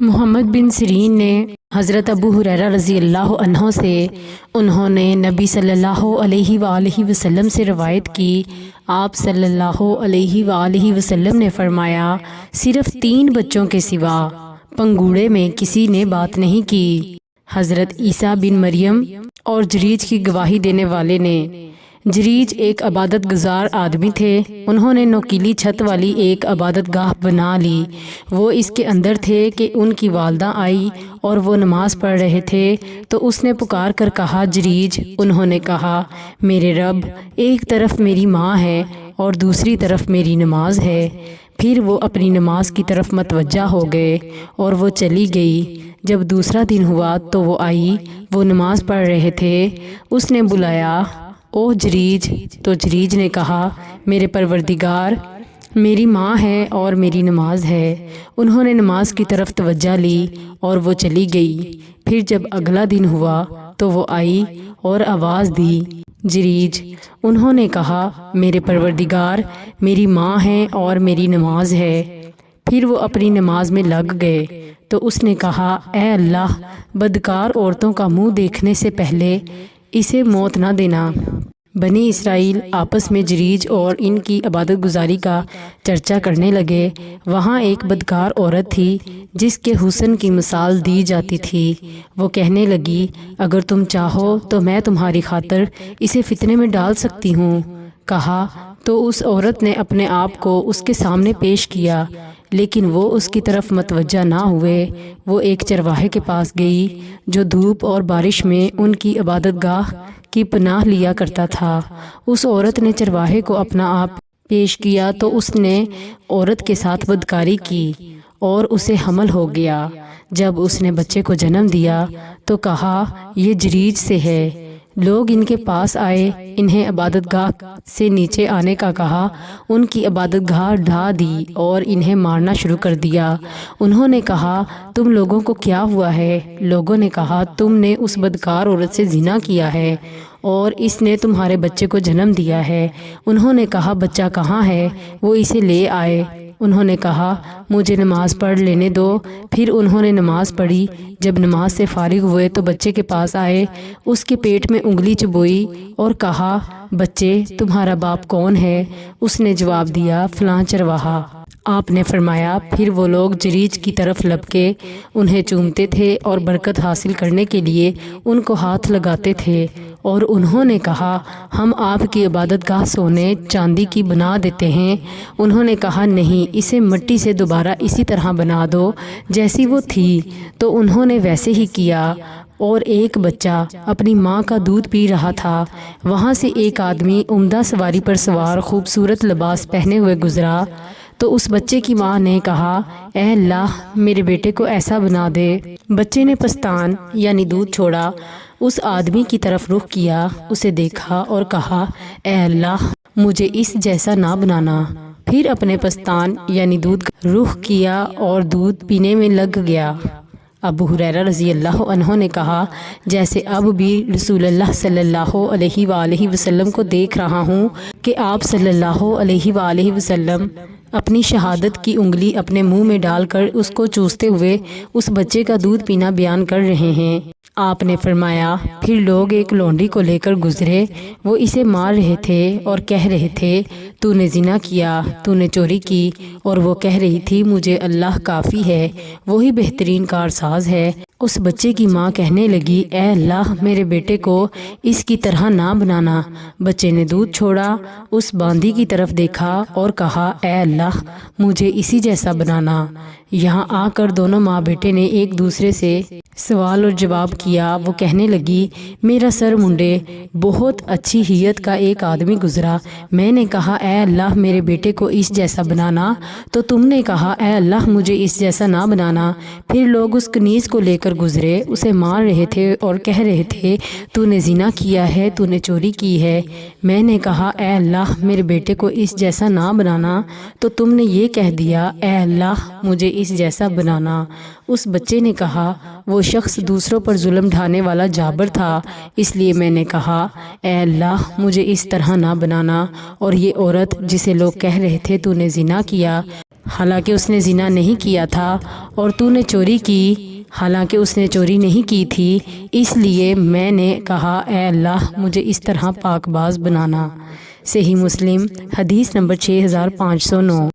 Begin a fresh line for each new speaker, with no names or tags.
محمد بن سیرین نے حضرت ابو ہریرہ رضی اللہ عنہ سے انہوں نے نبی صلی اللہ علیہ وآلہ وسلم سے روایت کی، آپ صلی اللہ علیہ وآلہ وسلم نے فرمایا، صرف 3 بچوں کے سوا پنگوڑے میں کسی نے بات نہیں کی۔ حضرت عیسیٰ بن مریم اور جریج کی گواہی دینے والے نے۔ جریج ایک عبادت گزار آدمی تھے، انہوں نے نوکیلی چھت والی ایک عبادت گاہ بنا لی۔ وہ اس کے اندر تھے کہ ان کی والدہ آئی اور وہ نماز پڑھ رہے تھے تو اس نے پکار کر کہا، جریج۔ انہوں نے کہا، میرے رب، ایک طرف میری ماں ہے اور دوسری طرف میری نماز ہے۔ پھر وہ اپنی نماز کی طرف متوجہ ہو گئے اور وہ چلی گئی۔ جب دوسرا دن ہوا تو وہ آئی، وہ نماز پڑھ رہے تھے۔ اس نے بلایا، او جریج۔ تو جریج نے کہا، میرے پروردگار، میری ماں ہے اور میری نماز ہے۔ انہوں نے نماز کی طرف توجہ لی اور وہ چلی گئی۔ پھر جب اگلا دن ہوا تو وہ آئی اور آواز دی، جریج۔ انہوں نے کہا، میرے پروردگار، میری ماں ہے اور میری نماز ہے۔ پھر وہ اپنی نماز میں لگ گئے تو اس نے کہا، اے اللہ، بدکار عورتوں کا منہ دیکھنے سے پہلے اسے موت نہ دینا۔ بنی اسرائیل آپس میں جریج اور ان کی عبادت گزاری کا چرچا کرنے لگے۔ وہاں ایک بدکار عورت تھی جس کے حسن کی مثال دی جاتی تھی۔ وہ کہنے لگی، اگر تم چاہو تو میں تمہاری خاطر اسے فتنے میں ڈال سکتی ہوں۔ کہا تو اس عورت نے اپنے آپ کو اس کے سامنے پیش کیا، لیکن وہ اس کی طرف متوجہ نہ ہوئے۔ وہ ایک چرواہے کے پاس گئی جو دھوپ اور بارش میں ان کی عبادت گاہ کی پناہ لیا کرتا تھا۔ اس عورت نے چرواہے کو اپنا آپ پیش کیا تو اس نے عورت کے ساتھ بدکاری کی اور اسے حمل ہو گیا۔ جب اس نے بچے کو جنم دیا تو کہا، یہ جریج سے ہے۔ لوگ ان کے پاس آئے، انہیں عبادت گاہ سے نیچے آنے کا کہا، ان کی عبادت گاہ ڈھا دی اور انہیں مارنا شروع کر دیا۔ انہوں نے کہا، تم لوگوں کو کیا ہوا ہے؟ لوگوں نے کہا، تم نے اس بدکار عورت سے زنا کیا ہے اور اس نے تمہارے بچے کو جنم دیا ہے۔ انہوں نے کہا، بچہ کہاں ہے؟ وہ اسے لے آئے۔ انہوں نے کہا، مجھے نماز پڑھ لینے دو۔ پھر انہوں نے نماز پڑھی۔ جب نماز سے فارغ ہوئے تو بچے کے پاس آئے، اس کے پیٹ میں انگلی چبوئی اور کہا، بچے، تمہارا باپ کون ہے؟ اس نے جواب دیا، فلاں چرواہا۔ آپ نے فرمایا، پھر وہ لوگ جریج کی طرف لپکے انہیں چومتے تھے اور برکت حاصل کرنے کے لیے ان کو ہاتھ لگاتے تھے، اور انہوں نے کہا، ہم آپ کی عبادت گاہ سونے چاندی کی بنا دیتے ہیں۔ انہوں نے کہا، نہیں، اسے مٹی سے دوبارہ اسی طرح بنا دو جیسی وہ تھی۔ تو انہوں نے ویسے ہی کیا، اور ایک بچہ اپنی ماں کا دودھ پی رہا تھا۔ وہاں سے ایک آدمی عمدہ سواری پر سوار خوبصورت لباس پہنے ہوئے گزرا تو اس بچے کی ماں نے کہا، اے اللہ، میرے بیٹے کو ایسا بنا دے۔ بچے نے پستان یعنی دودھ چھوڑا، اس آدمی کی طرف رخ کیا، اسے دیکھا اور کہا، اے اللہ، مجھے اس جیسا نہ بنانا۔ پھر اپنے پستان یعنی دودھ کا رخ کیا اور دودھ پینے میں لگ گیا۔ ابو ہریرہ رضی اللہ عنہ نے کہا، جیسے اب بھی رسول اللہ صلی اللہ علیہ وآلہ وسلم کو دیکھ رہا ہوں کہ آپ صلی اللہ علیہ وآلہ وسلم اپنی شہادت کی انگلی اپنے منہ میں ڈال کر اس کو چوستے ہوئے اس بچے کا دودھ پینا بیان کر رہے ہیں۔ آپ نے فرمایا، پھر لوگ ایک لونڈی کو لے کر گزرے، وہ اسے مار رہے تھے اور کہہ رہے تھے، تو نے زنا کیا، تو نے چوری کی، اور وہ کہہ رہی تھی، مجھے اللہ کافی ہے، وہی بہترین کارساز ہے۔ اس بچے کی ماں کہنے لگی، اے اللہ، میرے بیٹے کو اس کی طرح نہ بنانا۔ بچے نے دودھ چھوڑا، اس باندی کی طرف دیکھا اور کہا، اے اللہ، مجھے اسی جیسا بنانا۔ یہاں آ کر دونوں ماں بیٹے نے ایک دوسرے سے سوال اور جواب کیا۔ وہ کہنے لگی، میرا سر منڈے بہت اچھی ہیت کا ایک آدمی گزرا، میں نے کہا، اے اللہ، میرے بیٹے کو اس جیسا بنانا، تو تم نے کہا، اے اللہ، مجھے اس جیسا نہ بنانا۔ پھر لوگ اس کنیز کو لے کر گزرے، اسے مار رہے تھے اور کہہ رہے تھے، تو نے زنا کیا ہے، تو نے چوری کی ہے۔ میں نے کہا، اے اللہ، میرے بیٹے کو اس جیسا نہ بنانا، تو تم نے یہ کہہ دیا، اے اللہ، مجھے اس جیسا بنانا۔ اس بچے نے کہا، وہ شخص دوسروں پر ظلم ڈھانے والا جابر تھا، اس لیے میں نے کہا، اے اللہ، مجھے اس طرح نہ بنانا۔ اور یہ عورت جسے لوگ کہہ رہے تھے تو نے زنا کیا، حالانکہ اس نے زنا نہیں کیا تھا، اور تو نے چوری کی حالانکہ اس نے چوری نہیں کی تھی، اس لیے میں نے کہا اے اللہ مجھے اس طرح پاک باز بنانا۔ صحیح مسلم حدیث نمبر 6509۔